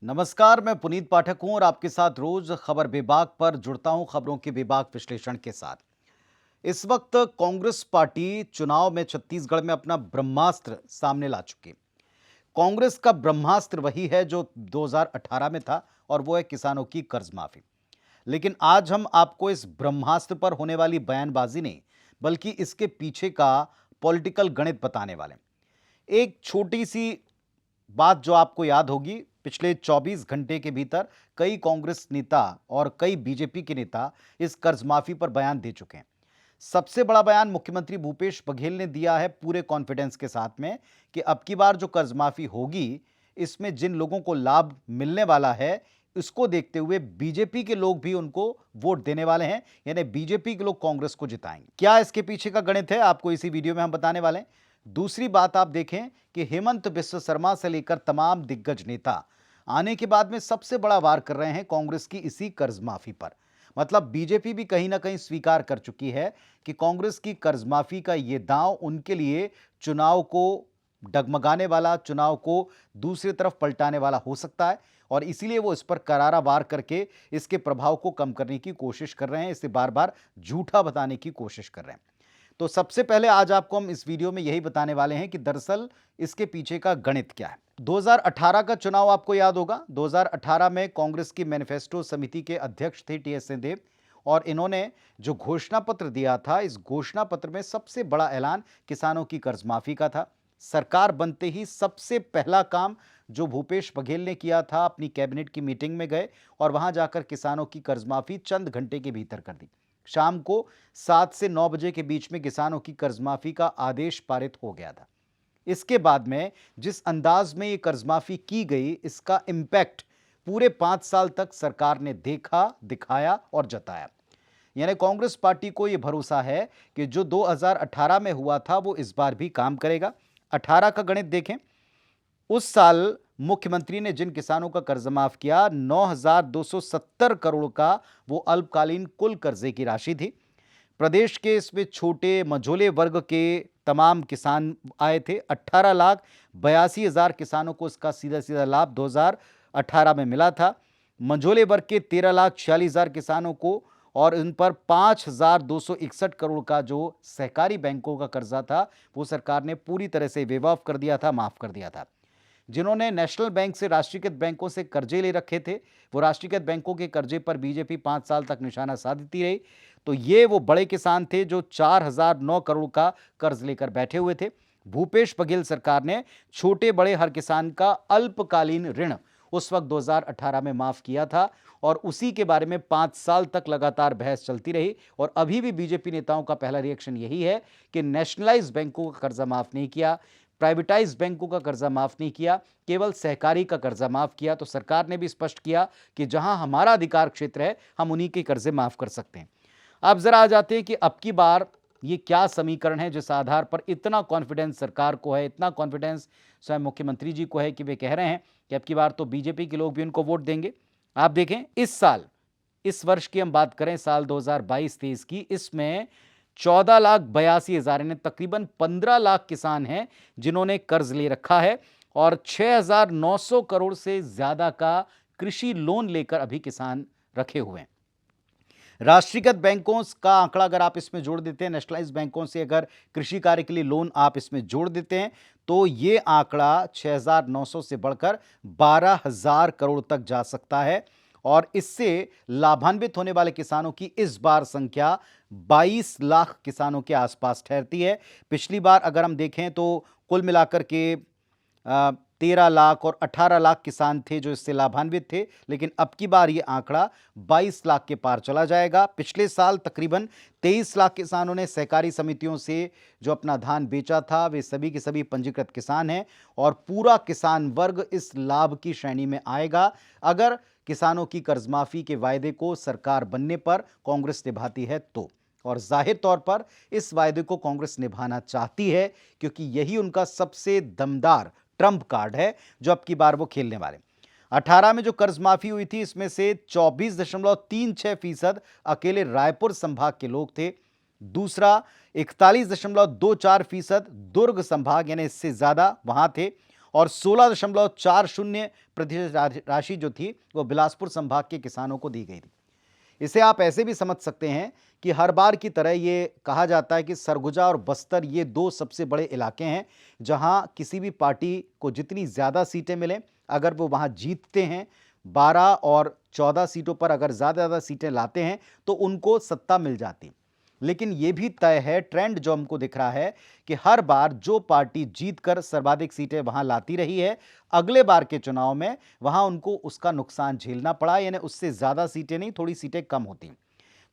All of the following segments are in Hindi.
नमस्कार, मैं पुनीत पाठक हूं और आपके साथ रोज खबर बेबाक पर जुड़ता हूं खबरों के बेबाक विश्लेषण के साथ। इस वक्त कांग्रेस पार्टी चुनाव में छत्तीसगढ़ में अपना ब्रह्मास्त्र सामने ला चुकी है। कांग्रेस का ब्रह्मास्त्र वही है जो 2018 में था और वो है किसानों की कर्ज माफी। लेकिन आज हम आपको इस ब्रह्मास्त्र पर होने वाली बयानबाजी नहीं, बल्कि इसके पीछे का पॉलिटिकल गणित बताने वाले हैं। एक छोटी सी बात जो आपको याद होगी, पिछले 24 घंटे के भीतर कई कांग्रेस नेता और कई बीजेपी के नेता इस कर्ज माफी पर बयान दे चुके हैं। सबसे बड़ा बयान मुख्यमंत्री भूपेश बघेल ने दिया है पूरे कॉन्फिडेंस के साथ में कि अब की बार जो कर्ज माफी होगी, इसमें जिन लोगों को लाभ मिलने वाला है, इसको देखते हुए बीजेपी के लोग भी उनको वोट देने वाले हैं, यानी बीजेपी के लोग कांग्रेस को जिताएंगे। क्या इसके पीछे का गणित है, आपको इसी वीडियो में हम बताने वाले हैं। दूसरी बात आप देखें कि हेमंत बिस्व शर्मा से लेकर तमाम दिग्गज नेता आने के बाद में सबसे बड़ा वार कर रहे हैं कांग्रेस की इसी कर्ज माफी पर। मतलब बीजेपी भी कहीं ना कहीं स्वीकार कर चुकी है कि कांग्रेस की कर्ज माफी का यह दांव उनके लिए चुनाव को डगमगाने वाला, चुनाव को दूसरी तरफ पलटाने वाला हो सकता है, और इसीलिए वो इस पर करारा वार करके इसके प्रभाव को कम करने की कोशिश कर रहे हैं, इसे बार बार झूठा बताने की कोशिश कर रहे हैं। तो सबसे पहले आज आपको हम इस वीडियो में यही बताने वाले हैं कि दरअसल इसके पीछे का गणित क्या है। 2018 का चुनाव आपको याद होगा। 2018 में कांग्रेस की मैनिफेस्टो समिति के अध्यक्ष थे टीएस सिंहदेव, और इन्होंने जो घोषणा पत्र दिया था, इस घोषणा पत्र में सबसे बड़ा ऐलान किसानों की कर्ज माफी का था। सरकार बनते ही सबसे पहला काम जो भूपेश बघेल ने किया था, अपनी कैबिनेट की मीटिंग में गए और वहां जाकर किसानों की कर्ज माफी चंद घंटे के भीतर कर दी। शाम को 7 से 9 बजे के बीच में किसानों की कर्ज माफी का आदेश पारित हो गया था। इसके बाद में जिस अंदाज में ये कर्ज माफी की गई, इसका इंपैक्ट पूरे 5 साल तक सरकार ने देखा, दिखाया और जताया। यानी कांग्रेस पार्टी को यह भरोसा है कि जो 2018 में हुआ था वो इस बार भी काम करेगा। 18 का गणित देखें। उस साल मुख्यमंत्री ने जिन किसानों का कर्ज माफ किया, 9,270 करोड़ का वो अल्पकालीन कुल कर्जे की राशि थी। प्रदेश के इसमें छोटे मझोले वर्ग के तमाम किसान आए थे। 18,82,000 किसानों को इसका सीधा सीधा लाभ 2018 में मिला था। मझोले वर्ग के 13,46,000 किसानों को, और इन पर 5,261 करोड़ का जो सहकारी बैंकों का कर्जा था, वो सरकार ने पूरी तरह से वेव ऑफ कर दिया था, माफ कर दिया था। जिन्होंने नेशनल बैंक से, राष्ट्रीयकृत बैंकों से कर्जे ले रखे थे, वो राष्ट्रीयकृत बैंकों के कर्जे पर बीजेपी 5 साल तक निशाना साधती रही। तो ये वो बड़े किसान थे जो 4,009 करोड़ का कर्ज लेकर बैठे हुए थे। भूपेश बघेल सरकार ने छोटे बड़े हर किसान का अल्पकालीन ऋण उस वक्त 2018 में माफ किया था, और उसी के बारे में 5 साल तक लगातार बहस चलती रही। और अभी भी बीजेपी नेताओं का पहला रिएक्शन यही है कि नेशनलाइज बैंकों का कर्जा माफ नहीं किया, प्राइवेटाइज बैंकों का कर्जा माफ नहीं किया, केवल सहकारी का कर्जा माफ किया। तो सरकार ने भी स्पष्ट किया कि जहां हमारा अधिकार क्षेत्र है, हम उन्हीं के कर्जे माफ कर सकते हैं। अब जरा आ जाते हैं कि अब की बार ये क्या समीकरण है जिस आधार पर इतना कॉन्फिडेंस सरकार को है, इतना कॉन्फिडेंस स्वयं मुख्यमंत्री जी को है कि वे कह रहे हैं कि अब की बार तो बीजेपी के लोग भी उनको वोट देंगे। आप देखें, इस साल, इस वर्ष की हम बात करें, साल 2022-23 की, इसमें 14,82,000 यानी तकरीबन 15 लाख किसान हैं जिन्होंने कर्ज ले रखा है, और 6,900 करोड़ से ज्यादा का कृषि लोन लेकर अभी किसान रखे हुए हैं। राष्ट्रीयकृत बैंकों का आंकड़ा अगर आप इसमें जोड़ देते हैं, नेशनलाइज बैंकों से अगर कृषि कार्य के लिए लोन आप इसमें जोड़ देते हैं, तो ये आंकड़ा 6,900 से बढ़कर 12,000 करोड़ तक जा सकता है। और इससे लाभान्वित होने वाले किसानों की इस बार संख्या 22 लाख किसानों के आसपास ठहरती है। पिछली बार अगर हम देखें तो कुल मिलाकर के 13 लाख और 18 लाख किसान थे जो इससे लाभान्वित थे, लेकिन अब की बार ये आंकड़ा 22 लाख के पार चला जाएगा। पिछले साल तकरीबन 23 लाख किसानों ने सहकारी समितियों से जो अपना धान बेचा था, वे सभी के सभी पंजीकृत किसान हैं, और पूरा किसान वर्ग इस लाभ की श्रेणी में आएगा अगर किसानों की कर्जमाफी के वायदे को सरकार बनने पर कांग्रेस निभाती है तो। और जाहिर तौर पर इस वायदे को कांग्रेस निभाना चाहती है, क्योंकि यही उनका सबसे दमदार ट्रम्प कार्ड है जो अब की बार वो खेलने वाले। 18 में जो कर्ज माफी हुई थी, इसमें से 24.36% अकेले रायपुर संभाग के लोग थे। दूसरा 41.24% दुर्ग संभाग, यानी इससे ज्यादा वहां थे। और 16.40% राशि जो थी वो बिलासपुर संभाग के किसानों को दी गई थी। इसे आप ऐसे भी समझ सकते हैं कि हर बार की तरह ये कहा जाता है कि सरगुजा और बस्तर ये दो सबसे बड़े इलाके हैं जहां किसी भी पार्टी को जितनी ज़्यादा सीटें मिलें, अगर वो वहां जीतते हैं 12 और 14 सीटों पर अगर ज़्यादा सीटें लाते हैं तो उनको सत्ता मिल जाती। लेकिन ये भी तय है, ट्रेंड जो हमको दिख रहा है कि हर बार जो पार्टी जीतकर सर्वाधिक सीटें वहां लाती रही है, अगले बार के चुनाव में वहां उनको उसका नुकसान झेलना पड़ा, यानी उससे ज्यादा सीटें नहीं, थोड़ी सीटें कम होती।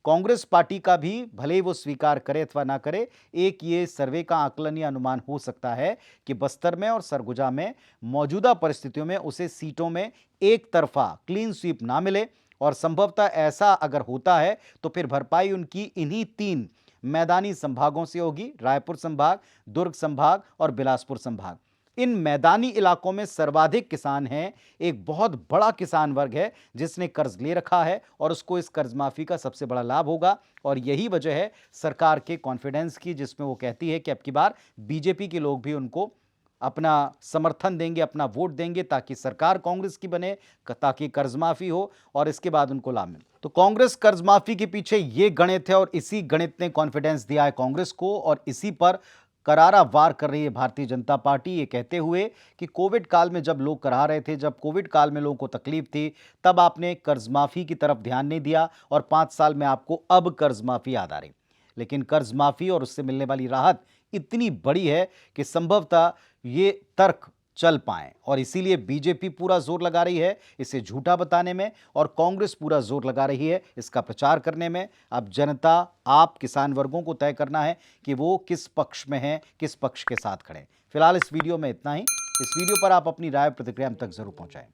कांग्रेस पार्टी का भी भले ही वो स्वीकार करे अथवा ना करे, एक ये सर्वे का आकलन या अनुमान हो सकता है कि बस्तर में और सरगुजा में मौजूदा परिस्थितियों में उसे सीटों में एक तरफा क्लीन स्वीप ना मिले, और संभवतः ऐसा अगर होता है तो फिर भरपाई उनकी इन्हीं 3 मैदानी संभागों से होगी, रायपुर संभाग, दुर्ग संभाग और बिलासपुर संभाग। इन मैदानी इलाकों में सर्वाधिक किसान हैं, एक बहुत बड़ा किसान वर्ग है जिसने कर्ज ले रखा है और उसको इस कर्ज माफी का सबसे बड़ा लाभ होगा, और यही वजह है सरकार के कॉन्फिडेंस की, जिसमें वो कहती है कि अब की बार बीजेपी के लोग भी उनको अपना समर्थन देंगे, अपना वोट देंगे ताकि सरकार कांग्रेस की बने, ताकि कर्ज माफी हो और इसके बाद उनको लाभ मिले। तो कांग्रेस कर्ज माफी के पीछे ये गणित है और इसी गणित ने कॉन्फिडेंस दिया है कांग्रेस को, और इसी पर करारा वार कर रही है भारतीय जनता पार्टी, ये कहते हुए कि कोविड काल में जब लोग करा रहे थे, जब कोविड काल में लोगों को तकलीफ थी, तब आपने कर्ज माफी की तरफ ध्यान नहीं दिया और 5 साल में आपको अब कर्ज माफी याद आ रही। लेकिन कर्ज माफी और उससे मिलने वाली राहत इतनी बड़ी है कि संभवतः ये तर्क चल पाए, और इसीलिए बीजेपी पूरा जोर लगा रही है इसे झूठा बताने में और कांग्रेस पूरा जोर लगा रही है इसका प्रचार करने में। अब जनता, आप किसान वर्गों को तय करना है कि वो किस पक्ष में है, किस पक्ष के साथ खड़े। फिलहाल इस वीडियो में इतना ही। इस वीडियो पर आप अपनी राय प्रतिक्रिया हम तक जरूर पहुंचाएं।